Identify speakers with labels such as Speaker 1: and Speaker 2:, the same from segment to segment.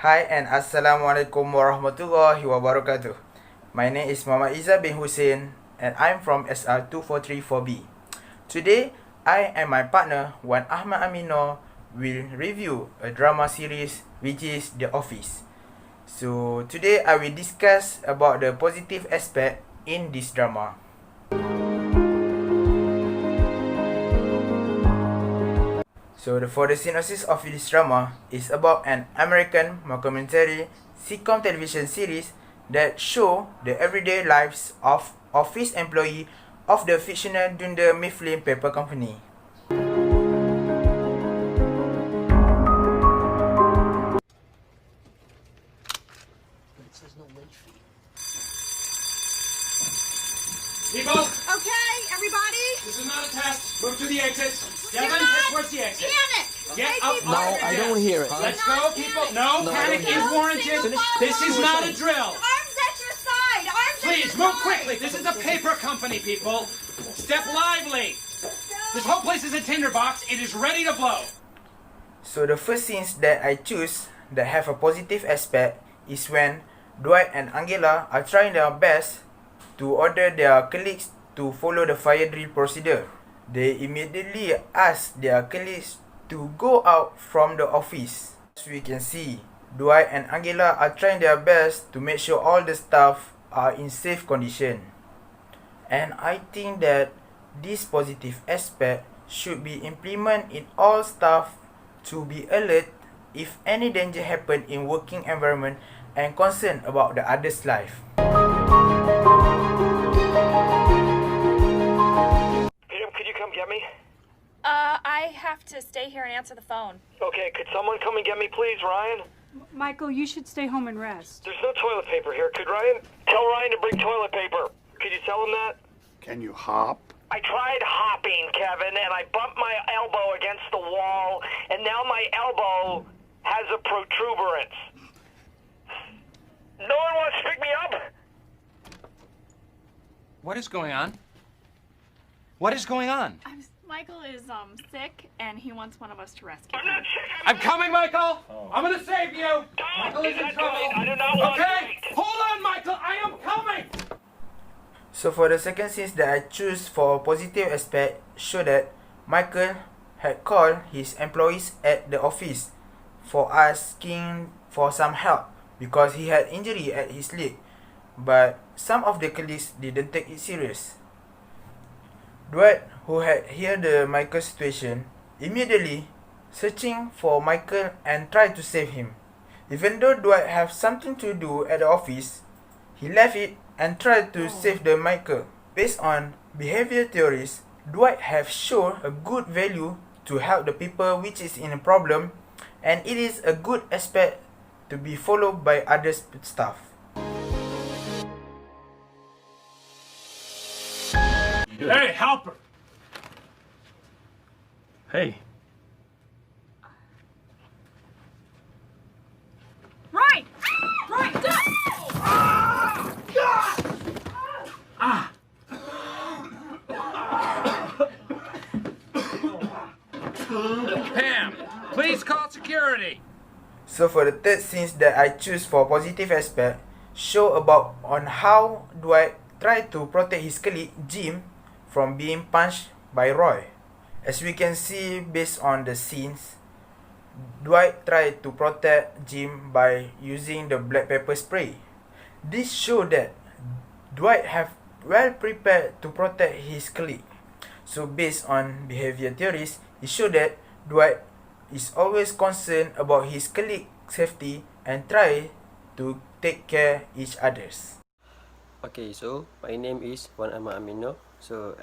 Speaker 1: Hi and Assalamualaikum warahmatullahi wabarakatuh. My name is Muhammad Izzah bin Hussein and I'm from SR2434B. Today, I and my partner Wan Ahmad Amino will review a drama series which is The Office. So today I will discuss about the positive aspect in this drama. So for the synopsis of this drama is about an American mockumentary sitcom television series that show the everyday lives of office employee of the fictional Dunder Mifflin Paper Company.
Speaker 2: People,
Speaker 3: Okay, everybody.
Speaker 2: this is not a test. Move to the exits.
Speaker 3: You're
Speaker 2: Devin,
Speaker 3: not.
Speaker 2: where's the exit?
Speaker 3: Panic.
Speaker 2: Get
Speaker 3: Okay,
Speaker 2: up
Speaker 3: people.
Speaker 2: off the
Speaker 4: I
Speaker 2: desk.
Speaker 4: don't hear it.
Speaker 2: Let's
Speaker 3: You're
Speaker 2: go,
Speaker 3: not
Speaker 2: people.
Speaker 3: panic.
Speaker 2: No,
Speaker 4: No, I
Speaker 2: panic
Speaker 4: don't
Speaker 2: is
Speaker 4: hear it.
Speaker 2: warranted.
Speaker 3: Finish-
Speaker 2: This is not a drill.
Speaker 3: Arms at your side. Arms at
Speaker 2: Please
Speaker 3: your
Speaker 2: move
Speaker 3: side.
Speaker 2: quickly. This is a paper company, people. Step lively. This whole place is a tinderbox. It is ready to blow.
Speaker 1: So the first scenes that I choose that have a positive aspect is when Dwight and Angela are trying their best to order their colleagues to follow the fire drill procedure. They immediately ask their colleagues to go out from the office. As we can see, Dwight and Angela are trying their best to make sure all the staff are in safe condition. And I think that this positive aspect should be implemented in all staff to be alert if any danger happen in working environment and concerned about the other's life.
Speaker 5: Peter, could you come get me?
Speaker 6: I have to stay here and answer the phone.
Speaker 5: Okay, could someone come and get me, please, Ryan?
Speaker 7: Michael, you should stay home and rest.
Speaker 5: There's no toilet paper here. Could Ryan tell Ryan to bring toilet paper? Could you tell him that?
Speaker 4: Can you hop?
Speaker 5: I tried hopping, Kevin, and I bumped my elbow against the wall, and now my elbow has a protuberance. No one wants to pick me up?
Speaker 2: What is going on? What is going on?
Speaker 6: Michael is sick and he wants one of us to rescue
Speaker 5: I'm
Speaker 6: him.
Speaker 5: not sick.
Speaker 2: I'm coming, Michael. I'm gonna save you. Michael is
Speaker 5: Is
Speaker 2: in
Speaker 5: that
Speaker 2: trouble.
Speaker 5: right? I do not want to
Speaker 2: Okay,
Speaker 5: wait.
Speaker 2: hold on, Michael. I am coming.
Speaker 1: So for the second scenes that I choose for positive aspect show that Michael had called his employees at the office for asking for some help because he had injury at his leg, but some of the colleagues didn't take it serious. Dwight, who had heard the Michael situation, immediately searching for Michael and tried to save him. Even though Dwight have something to do at the office, he left it and tried to save the Michael. Based on behavior theories, Dwight have shown a good value to help the people which is in a problem, and it is a good aspect to be followed by other staff.
Speaker 2: Hey, helper.
Speaker 4: Hey.
Speaker 3: Right. Right.
Speaker 2: Pam, please call security.
Speaker 1: So for the third scenes that I choose for positive aspect show about on how Dwight tried to protect his colleague Jim from being punched by Roy. As we can see based on the scenes, Dwight tried to protect Jim by using the black pepper spray. This show that Dwight have well prepared to protect his colleague. So based on behavior theories, it show that Dwight is always concerned about his colleague safety and try to take care each others.
Speaker 4: Okay, so my name is Wan Ahmad Amino. So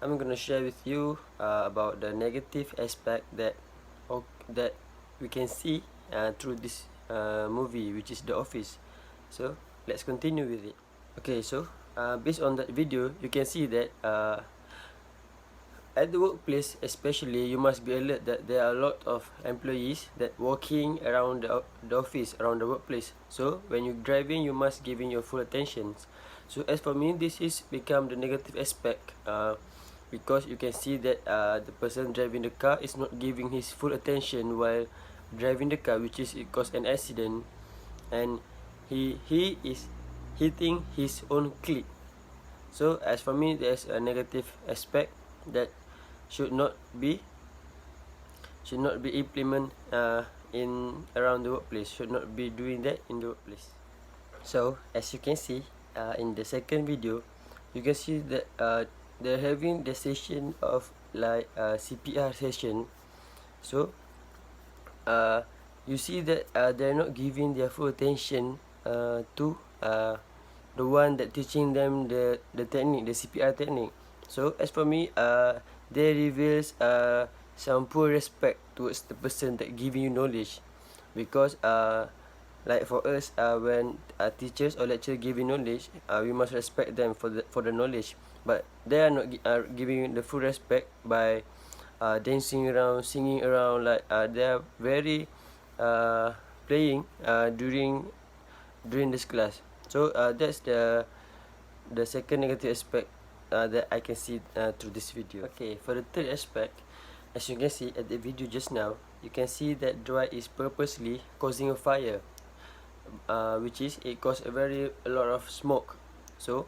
Speaker 4: I'm gonna share with you about the negative aspect that we can see through this movie, which is The Office. So let's continue with it. Okay, so based on that video, you can see that at the workplace especially, you must be alert that there are a lot of employees that walking around the office, around the workplace. So when you're driving, you must give in your full attention. So as for me, this is become the negative aspect because you can see that the person driving the car is not giving his full attention while driving the car, which is it caused an accident, and he is hitting his own clique. So as for me, there's a negative aspect that should not be implemented in around the workplace. Should not be doing that in the workplace. So as you can see in the second video, you can see that they're having the session of like CPR session. So you see that they're not giving their full attention to the one that teaching them the technique, the CPR technique. So as for me, they reveals some poor respect towards the person that giving you knowledge, because like for us, when teachers or lecturers giving knowledge, we must respect them for the knowledge. But they are not giving you the full respect by dancing around, singing around, like they are very playing during this class. So that's the second negative aspect that I can see through this video. Okay, for the third aspect, as you can see at the video just now, you can see that Dwight is purposely causing a fire, which is it caused a lot of smoke. So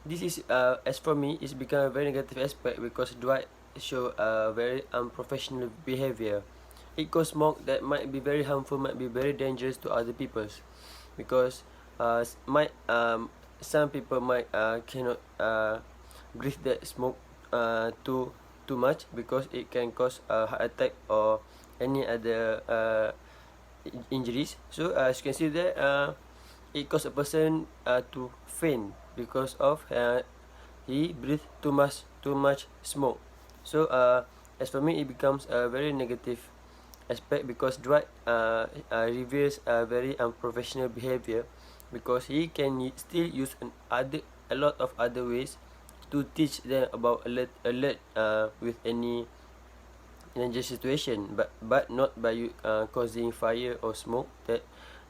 Speaker 4: this is as for me, it's become a very negative aspect because Dwight show a very unprofessional behavior. It caused smoke that might be very harmful, might be very dangerous to other people, because some people might cannot breathe that smoke too much, because it can cause a heart attack or any other injuries. So as you can see there, it caused a person to faint because of he breathed too much smoke. So as for me, it becomes a very negative aspect because Dwight reveals a very unprofessional behavior, because he can still use a lot of other ways to teach them about alert with any dangerous situation, but not by causing fire or smoke that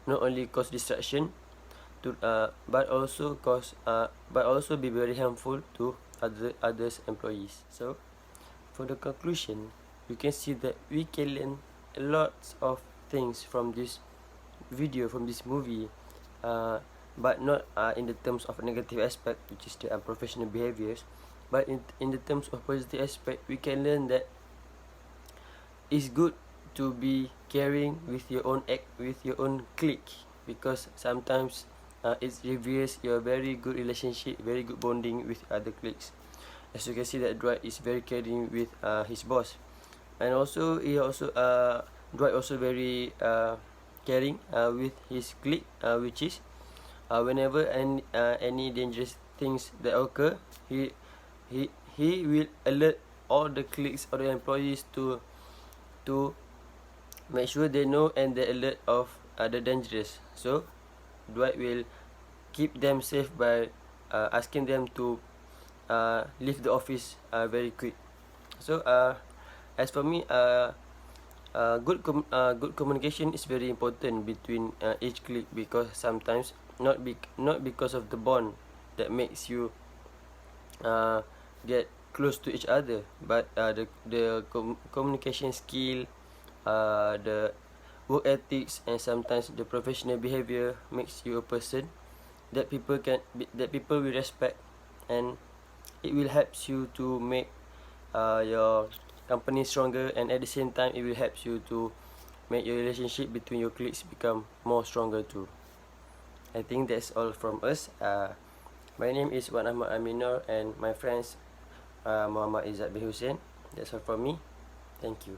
Speaker 4: not only cause distraction to but also be very harmful to others employees. So for the conclusion, you can see that we can learn lots of things from this video, from this movie, but not in the terms of negative aspect, which is the unprofessional behaviors, but in the terms of positive aspect, we can learn that it's good to be caring with your own clique, because sometimes it reveals your very good relationship, very good bonding with other cliques. As you can see that Dwight is very caring with his boss, and also Dwight also very caring with his clique, which is whenever any dangerous things that occur, he will alert all the cliques or the employees to make sure they know and they alert of the dangerous. So Dwight will keep them safe by asking them to leave the office very quick. So as for me, good communication is very important between each clique, because sometimes not because of the bond that makes you get close to each other, but the communication skill, the work ethics, and sometimes the professional behavior makes you a person that people will respect, and it will helps you to make your company stronger, and at the same time it will helps you to make your relationship between your cliques become more stronger too. I think that's all from us. My name is Wan Ahmad Aminor, and my friends Muhammad Izzat bin Hussein. That's all from me. Thank you.